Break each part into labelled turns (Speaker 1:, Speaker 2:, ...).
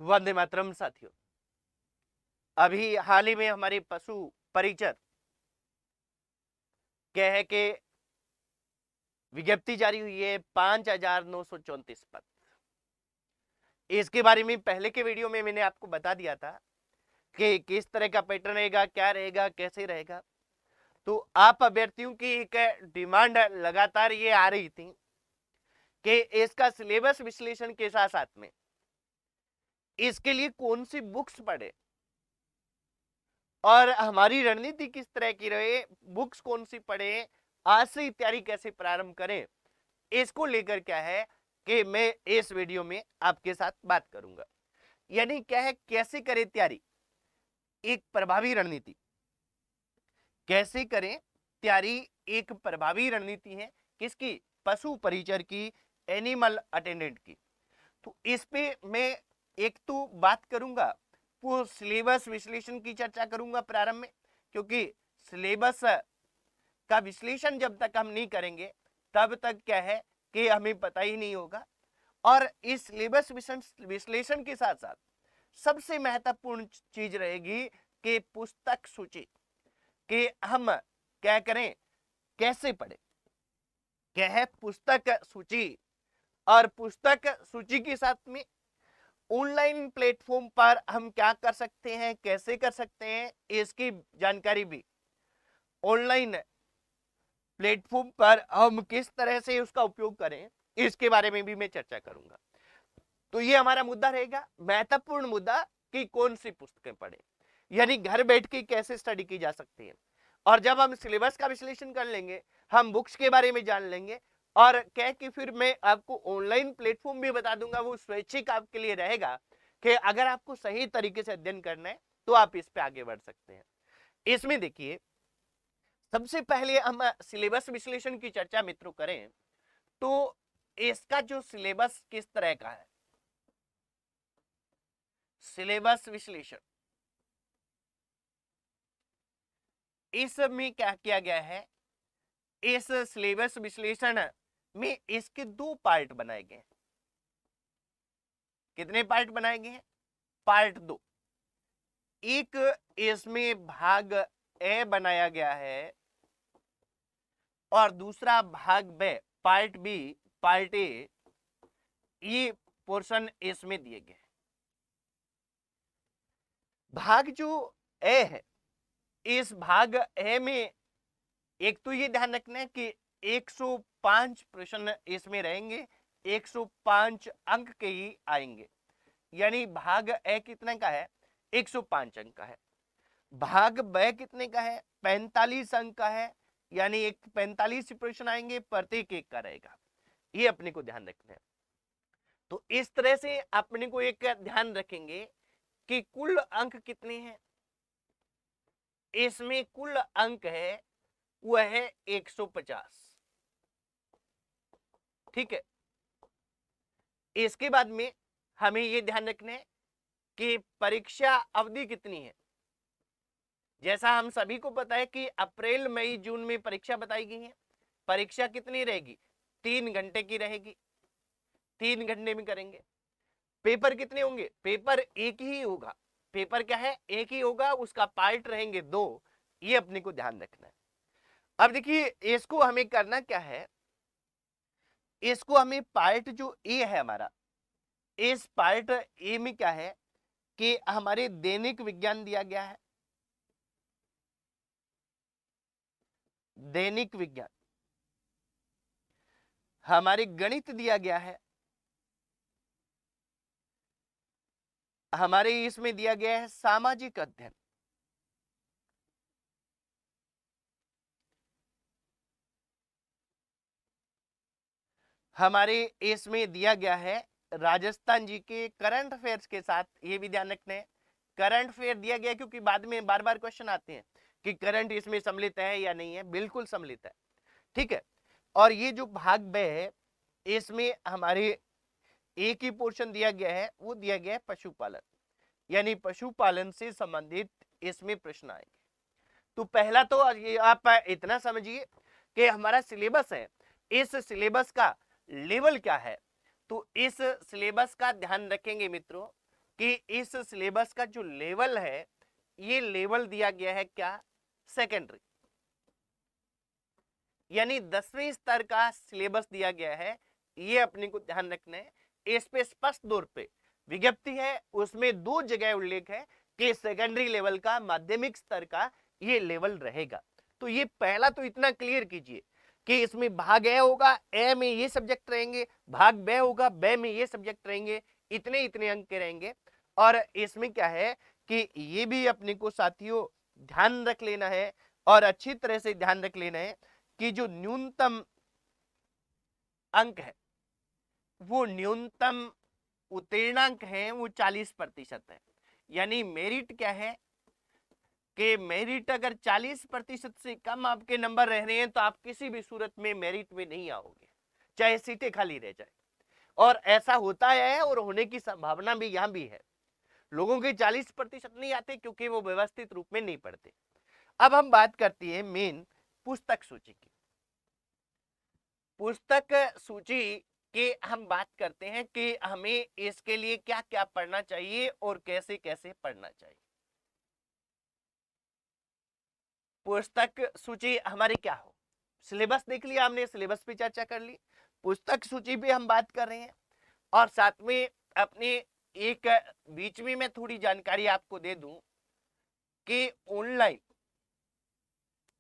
Speaker 1: वंदे मातरम साथियों। अभी हाल ही में हमारे पशु परिचर क्या है कि विज्ञप्ति जारी हुई है 5,934 पद। इसके बारे में पहले के वीडियो में मैंने आपको बता दिया था कि किस तरह का पैटर्न रहेगा, क्या रहेगा, कैसे रहेगा। तो आप अभ्यर्थियों की एक डिमांड लगातार ये आ रही थी कि इसका सिलेबस विश्लेषण के साथ साथ में इसके लिए कौन सी बुक्स पढ़े और हमारी रणनीति किस तरह की रहे, बुक्स कौन सी पढ़े, आज से ही तैयारी कैसे प्रारंभ करें, इसको लेकर क्या है कि मैं इस वीडियो में आपके साथ बात करूंगा। यानी क्या है, कैसे करें तैयारी, एक प्रभावी रणनीति कैसे करें तैयारी, एक प्रभावी रणनीति है किसकी, पशु परिचर की, एनिमल अटेंडेंट की। तो इस पे मैं एक तो बात करूंगा, वो सिलेबस विश्लेषण की चर्चा करूंगा प्रारंभ में, क्योंकि सिलेबस का विश्लेषण जब तक हम नहीं करेंगे तब तक क्या है कि हमें पता ही नहीं होगा। और इस सिलेबस विश्लेषण के साथ साथ सबसे महत्वपूर्ण चीज रहेगी कि पुस्तक सूची, कि हम क्या करें, कैसे पढ़ें, क्या है पुस्तक सूची। और पुस्तक सूची के साथ में ऑनलाइन प्लेटफॉर्म पर हम क्या कर सकते हैं, कैसे कर सकते हैं, इसकी जानकारी भी ऑनलाइन प्लेटफॉर्म पर हम किस तरह से उसका उपयोग करें, इसके बारे में भी मैं चर्चा करूंगा। तो ये हमारा मुद्दा रहेगा, महत्वपूर्ण मुद्दा, कि कौन सी पुस्तकें पढ़ें, यानी घर बैठ के कैसे स्टडी की जा सकती है। और जब हम सिलेबस का विश्लेषण कर लेंगे, हम बुक्स के बारे में जान लेंगे, और क्या कि फिर मैं आपको ऑनलाइन प्लेटफॉर्म भी बता दूंगा, वो स्वैच्छिक आपके लिए रहेगा कि अगर आपको सही तरीके से अध्ययन करना है तो आप इस पे आगे बढ़ सकते हैं। इसमें देखिए, सबसे पहले हम सिलेबस विश्लेषण की चर्चा मित्रों करें तो इसका जो सिलेबस किस तरह का है, सिलेबस विश्लेषण, इसमें क्या किया गया है, इस सिलेबस विश्लेषण में इसके दो पार्ट बनाए गए हैं। कितने पार्ट बनाए गए हैं, पार्ट दो। एक इसमें भाग ए बनाया गया है और दूसरा भाग बे, पार्ट बी, पार्ट ए, ये पोर्शन इसमें दिए गए। भाग जो ए है, इस भाग ए में एक तो ये ध्यान रखना है कि 105 प्रश्न इसमें रहेंगे, 105 अंक के ही आएंगे। यानी भाग ए कितने का है, 105 अंक का है। भाग ब कितने का है, 45 अंक का है, यानी एक 45 प्रश्न आएंगे, प्रत्येक एक का रहेगा। ये अपने को ध्यान रखना है। तो इस तरह से अपने को एक ध्यान रखेंगे कि कुल अंक कितने हैं। इसमें कुल अंक है वह है 150। ठीक है। इसके बाद में हमें यह ध्यान रखना है कि परीक्षा अवधि कितनी है। जैसा हम सभी को पता है कि अप्रैल मई जून में परीक्षा बताई गई है। परीक्षा कितनी रहेगी, 3 घंटे की रहेगी, 3 घंटे में करेंगे। पेपर कितने होंगे, पेपर एक ही होगा। पेपर क्या है, एक ही होगा, उसका पार्ट रहेंगे 2। ये अपने को ध्यान रखना है। अब देखिए, इसको हमें करना क्या है, इसको हमें पार्ट जो ए है हमारा, इस पार्ट ए में क्या है कि हमारे दैनिक विज्ञान दिया गया है, दैनिक विज्ञान, हमारे गणित दिया गया है, हमारे इसमें दिया गया है सामाजिक अध्ययन, हमारे इसमें दिया गया है राजस्थान जी के करंट अफेयर्स के साथ। ये भी ध्यान रखना है, करंट अफेयर दिया गया, क्योंकि बाद में बार बार क्वेश्चन आते हैं कि करंट इसमें सम्मिलित है या नहीं है। बिल्कुल सम्मिलित है। ठीक है। और ये जो भाग ब है, इसमें हमारे एक ही पोर्शन दिया गया है, वो दिया गया है पशुपालन, यानी पशुपालन से संबंधित इसमें प्रश्न आएंगे। तो पहला तो ये आप इतना समझिए कि हमारा सिलेबस है, इस सिलेबस का लेवल क्या है। तो इस सिलेबस का ध्यान रखेंगे मित्रों कि इस सिलेबस का जो लेवल है, ये लेवल दिया गया है क्या, सेकेंडरी, यानी 10वीं स्तर का सिलेबस दिया गया है। ये अपने को ध्यान रखना है। इस पे स्पष्ट तौर पे विज्ञप्ति है, उसमें 2 जगह उल्लेख है कि सेकेंडरी लेवल का, माध्यमिक स्तर का ये लेवल रहेगा। तो ये पहला तो इतना क्लियर कीजिए कि इसमें भाग ए होगा, ए में ये सब्जेक्ट रहेंगे, भाग बे होगा, बे में ये सब्जेक्ट रहेंगे, इतने इतने अंक के रहेंगे। और इसमें क्या है कि ये भी अपने को साथियों ध्यान रख लेना है, और अच्छी तरह से ध्यान रख लेना है कि जो न्यूनतम अंक है, वो न्यूनतम उत्तीर्णांक है, वो 40% है। यानी मेरिट क्या है कि मेरिट अगर 40% से कम आपके नंबर रह रहे हैं तो आप किसी भी सूरत में मेरिट में नहीं आओगे, चाहे सीटें खाली रह जाए। और ऐसा होता है और होने की संभावना भी यहां भी है। लोगों के 40% नहीं आते क्योंकि वो व्यवस्थित रूप में नहीं पढ़ते। अब हम बात करती है मेन पुस्तक सूची की। पुस्तक सूची की हम बात करते हैं कि हमें इसके लिए क्या क्या पढ़ना चाहिए और कैसे कैसे पढ़ना चाहिए। पुस्तक सूची हमारी क्या हो, सिलेबस देख लिया हमने, सिलेबस पे चर्चा कर ली, पुस्तक सूची पे हम बात कर रहे हैं। और साथ में अपने एक बीच में मैं थोड़ी जानकारी आपको दे दूं कि ऑनलाइन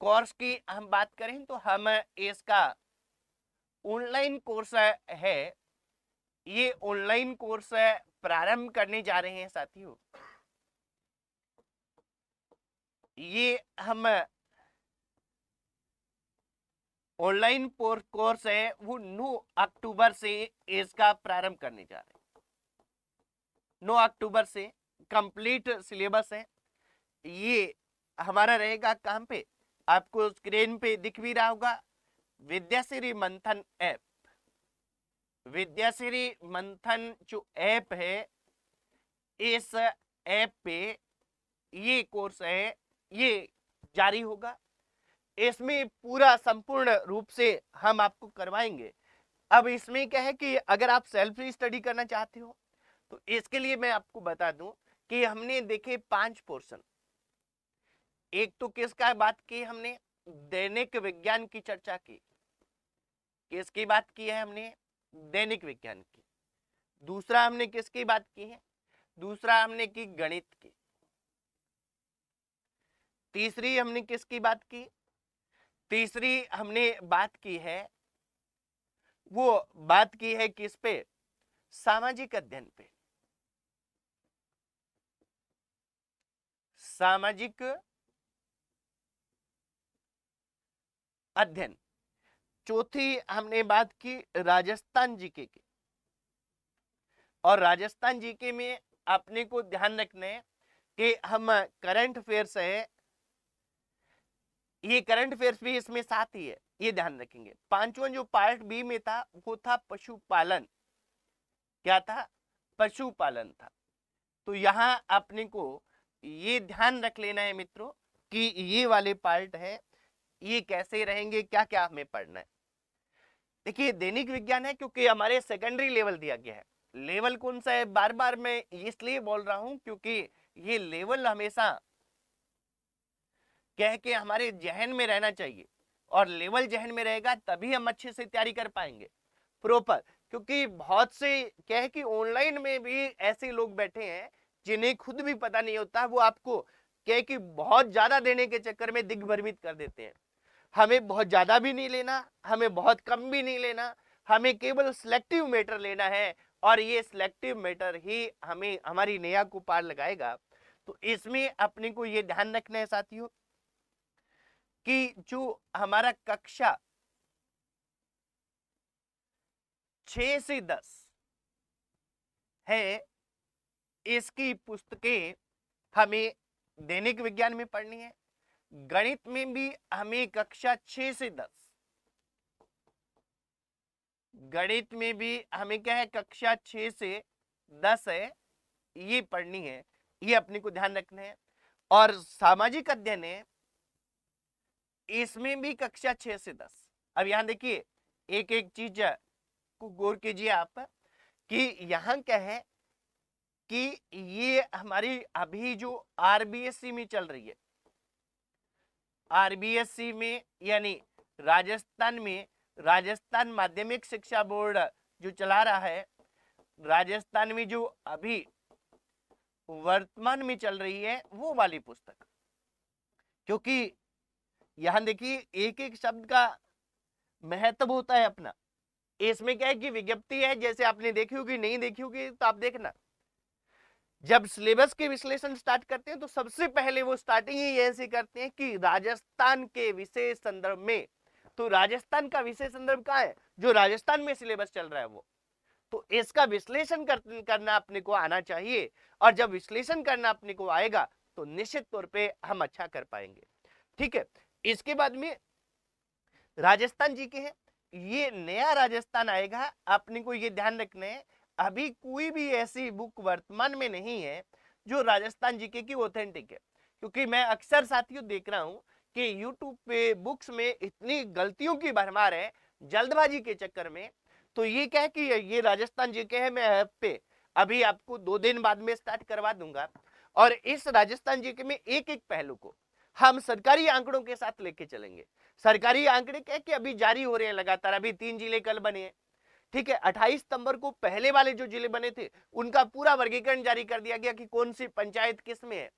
Speaker 1: कोर्स की हम बात करें तो हम इसका ऑनलाइन कोर्स है, ये ऑनलाइन कोर्स प्रारंभ करने जा रहे हैं साथियों। ये हम ऑनलाइन कोर्स है वो 9 अक्टूबर से इसका प्रारंभ करने जा रहे हैं। 9 अक्टूबर से कंप्लीट सिलेबस है। ये हमारा रहेगा कहां पे, आपको स्क्रीन पे दिख भी रहा होगा, विद्याश्री मंथन ऐप। विद्याश्री मंथन जो ऐप है, इस ऐप पे ये कोर्स है, ये जारी होगा। इसमें पूरा संपूर्ण रूप से हम आपको करवाएंगे। अब इसमें क्या है कि अगर आप सेल्फ स्टडी करना चाहते हो तो इसके लिए मैं आपको बता दूं कि हमने देखे 5 पोर्शन। एक तो किसका बात की हमने, दैनिक विज्ञान की चर्चा की। किसकी बात की है हमने, दैनिक विज्ञान की। दूसरा हमने किसकी बात की है, दूसरा हमने की गणित की। तीसरी हमने किसकी बात की, तीसरी हमने बात की है, वो बात की है किस पे, सामाजिक अध्ययन पे, सामाजिक अध्ययन। चौथी हमने बात की राजस्थान जीके की। और राजस्थान जीके में अपने को ध्यान रखना है कि हम करंट अफेयर्स है, ये करंट अफेयर्स भी इसमें साथ ही है, ये ध्यान रखेंगे। पांचवा जो पार्ट बी में था वो था पशुपालन। क्या था, पशुपालन था। तो यहां अपने को ये ध्यान रख लेना है मित्रों कि ये वाले पार्ट है, ये कैसे रहेंगे, क्या क्या हमें पढ़ना है। देखिए दैनिक विज्ञान है क्योंकि हमारे सेकेंडरी लेवल दिया गया है। लेवल कौन सा है, बार बार मैं इसलिए बोल रहा हूं क्योंकि ये लेवल हमेशा कह के हमारे जहन में रहना चाहिए, और लेवल जहन में रहेगा तभी हम अच्छे से तैयारी कर पाएंगे प्रॉपर। क्योंकि बहुत से क्या है कि ऑनलाइन में भी ऐसे लोग बैठे हैं जिन्हें खुद भी पता नहीं होता, वो आपको क्या है कि बहुत ज्यादा देने के चक्कर में दिग्भ्रमित कर देते हैं। हमें बहुत ज्यादा भी नहीं लेना, हमें बहुत कम भी नहीं लेना, हमें केवल सिलेक्टिव मैटर लेना है, और ये सिलेक्टिव मैटर ही हमें हमारी नैया को पार लगाएगा। तो इसमें अपने को ये ध्यान रखना है साथियों कि जो हमारा कक्षा 6 से 10 है, इसकी पुस्तकें हमें दैनिक विज्ञान में पढ़नी है। गणित में भी हमें कक्षा 6 से 10, गणित में भी हमें क्या है, कक्षा 6 से 10 है, ये पढ़नी है, ये अपने को ध्यान रखना है। और सामाजिक अध्ययन है, इसमें भी कक्षा 6 से 10। अब यहां देखिए एक एक चीज को गौर कीजिए आप कि यहां क्या है कि ये हमारी अभी जो आरबीएससी में चल रही है, आरबीएससी में यानी राजस्थान में राजस्थान माध्यमिक शिक्षा बोर्ड जो चला रहा है, राजस्थान में जो अभी वर्तमान में चल रही है वो वाली पुस्तक। क्योंकि यहां देखिए एक एक शब्द का महत्व होता है अपना। इसमें क्या है कि विज्ञप्ति है, जैसे आपने देखी होगी, नहीं देखी होगी तो आप देखना, जब सिलेबस के विश्लेषण स्टार्ट करते हैं तो सबसे पहले वो स्टार्टिंग ही ऐसे करते हैं कि राजस्थान के विशेष संदर्भ में। तो राजस्थान का विशेष संदर्भ कहाँ है? जो राजस्थान में सिलेबस चल रहा है वो। तो इसका विश्लेषण करना अपने को आना चाहिए, और जब विश्लेषण करना अपने को आएगा तो निश्चित तौर पे हम अच्छा कर पाएंगे। ठीक है, इसके बाद में राजस्थान जी के हैं, ये नया राजस्थान आएगा, अपने को ये ध्यान रखना है अभी कोई भी ऐसी बुक वर्तमान में नहीं है जो राजस्थान जीके की ऑथेंटिक है। क्योंकि मैं अक्सर साथियों देख रहा हूं कि यूट्यूब पे बुक्स में इतनी गलतियों की भरमार है जल्दबाजी के चक्कर में। तो ये क्या है कि ये राजस्थान जीके है, मैं ऐप पे अभी आपको 2 दिन बाद में स्टार्ट करवा दूंगा, और इस राजस्थान जीके में एक एक पहलू को हम सरकारी आंकड़ों के साथ लेके चलेंगे। सरकारी आंकड़े क्या है कि अभी जारी हो रहे हैं लगातार, अभी 3 जिले कल बने हैं। ठीक है, 28 सितंबर को पहले वाले जो जिले बने थे उनका पूरा वर्गीकरण जारी कर दिया गया कि कौन सी पंचायत किस में है,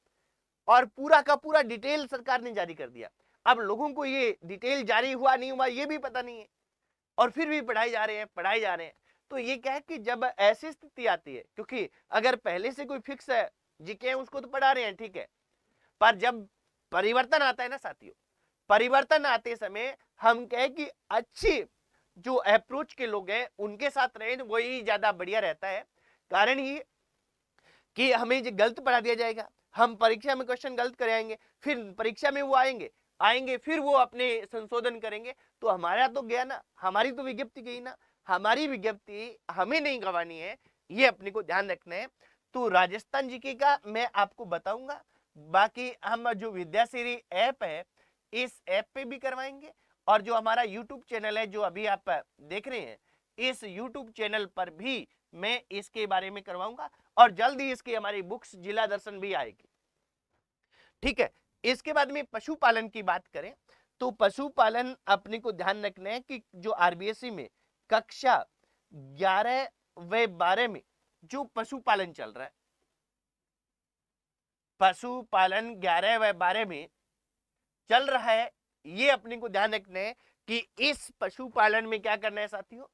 Speaker 1: और पूरा का पूरा डिटेल सरकार ने जारी कर दिया। अब लोगों को ये डिटेल जारी हुआ नहीं हुआ ये भी पता नहीं है, और फिर भी पढ़ाई जा रहे हैं। तो ये क्या है कि जब ऐसी स्थिति आती है, क्योंकि अगर पहले से कोई फिक्स है जीके है उसको तो पढ़ा रहे हैं, ठीक है, पर जब परिवर्तन आता है ना साथियों, परिवर्तन आते समय हम कहे कि अच्छी जो अप्रोच के लोग हैं उनके साथ रहें, वही ज्यादा बढ़िया रहता है। कारण ये कि हमें जो गलत पढ़ा दिया जाएगा, हम परीक्षा में क्वेश्चन गलत कराएंगे, फिर परीक्षा में वो आएंगे फिर वो अपने संशोधन करेंगे, तो हमारा तो गया ना, हमारी तो विज्ञप्ति गई ना, हमारी विज्ञप्ति हमें नहीं गंवानी है, ये अपने को ध्यान रखना है। तो राजस्थान जीके का मैं आपको बताऊंगा, बाकी हम जो विद्याश्री ऐप है इस ऐप पे भी करवाएंगे, और जो हमारा यूट्यूब चैनल है जो अभी आप देख रहे हैं, इस यूट्यूब चैनल पर भी मैं इसके बारे में करवाऊंगा, और जल्द ही इसकी हमारी बुक्स जिला दर्शन भी आएगी। ठीक है, इसके बाद में पशुपालन की बात करें तो पशुपालन अपने को ध्यान रखना है कि जो आरबीएससी में कक्षा 11 व 12 में जो पशुपालन चल रहा है, पशुपालन 11 व 12 में चल रहा है, ये अपने को ध्यान रखना है कि इस पशुपालन में क्या करना है साथियों।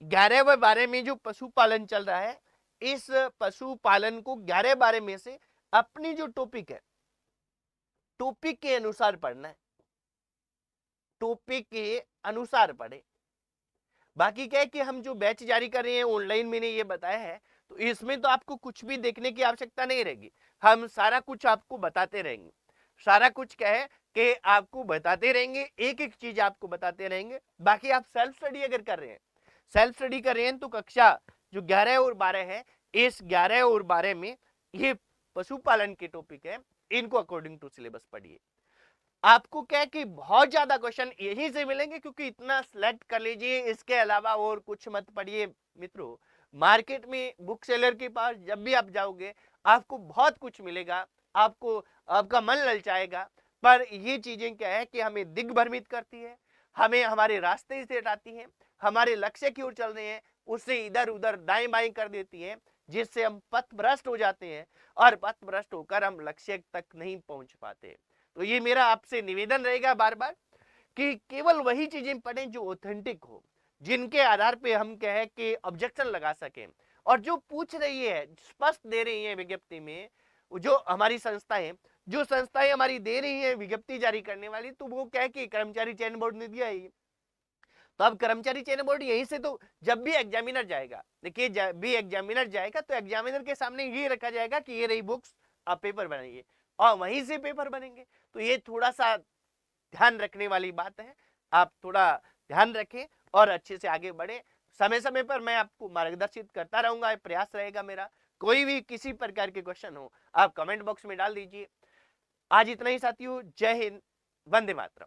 Speaker 1: 11 व 12 में जो पशुपालन चल रहा है, इस पशुपालन को 11-12 में से अपनी जो टॉपिक है, टॉपिक के अनुसार पढ़ना है, टॉपिक के अनुसार पढ़े। बाकी क्या है कि हम जो बैच जारी कर रहे हैं ऑनलाइन, मैंने ये बताया है, तो इसमें तो आपको कुछ भी देखने की आवश्यकता नहीं रहेगी, हम सारा कुछ आपको बताते रहेंगे। सारा कुछ क्या है कि आपको बताते रहेंगे, एक एक चीज आपको बताते रहेंगे। बाकी आप सेल्फ स्टडी अगर कर रहे हैं, सेल्फ स्टडी कर रहे हैं, तो कक्षा जो 11 और 12 है, इस 11 और 12 में ये पशुपालन के टॉपिक है, इनको अकॉर्डिंग टू सिलेबस पढ़िए। आपको क्या है कि बहुत ज्यादा क्वेश्चन यहीं से मिलेंगे, क्योंकि इतना सिलेक्ट कर लीजिए, इसके अलावा और कुछ मत पढ़िए मित्रों। मार्केट में बुक सेलर के पास जब भी आप जाओगे आपको बहुत कुछ मिलेगा, आपको आपका मन ललचाएगा, पर ये चीजें क्या है कि हमें दिग्भ्रमित करती है, हमें हमारे रास्ते से हटाती है, हमारे लक्ष्य की ओर चल रहे हैं उससे इधर उधर दाएं बाएं कर देती है, जिससे हम पथ भ्रष्ट हो जाते हैं, और पथ भ्रष्ट होकर हम लक्ष्य तक नहीं पहुंच पाते। तो ये मेरा आपसे निवेदन रहेगा बार बार कि केवल वही चीजें पढ़ें जो ऑथेंटिक हो, जिनके आधार पे हम कहें कि ऑब्जेक्शन लगा सकें, और जो पूछ रही है स्पष्ट दे रही है विज्ञप्ति में, जो हमारी संस्थाएं हमारी दे रही है विज्ञप्ति जारी करने वाली, तो वो क्या है कि कर्मचारी चयन बोर्ड ने दिया है। तो अब कर्मचारी चयन बोर्ड यहीं से, तो जब भी एग्जामिनर जाएगा, देखिए जब भी एग्जामिनर जाएगा तो एग्जामिनर के सामने ये रखा जाएगा कि ये रही बुक्स, आप पेपर बनाइए, और वहीं से पेपर बनेंगे। तो ये थोड़ा सा ध्यान रखने वाली बात है, आप थोड़ा ध्यान रखें और अच्छे से आगे बढ़े। समय समय पर मैं आपको मार्गदर्शित करता रहूंगा, प्रयास रहेगा मेरा। कोई भी किसी प्रकार के क्वेश्चन हो आप कमेंट बॉक्स में डाल दीजिए। आज इतना ही साथियों, जय हिंद, वंदे मातरम।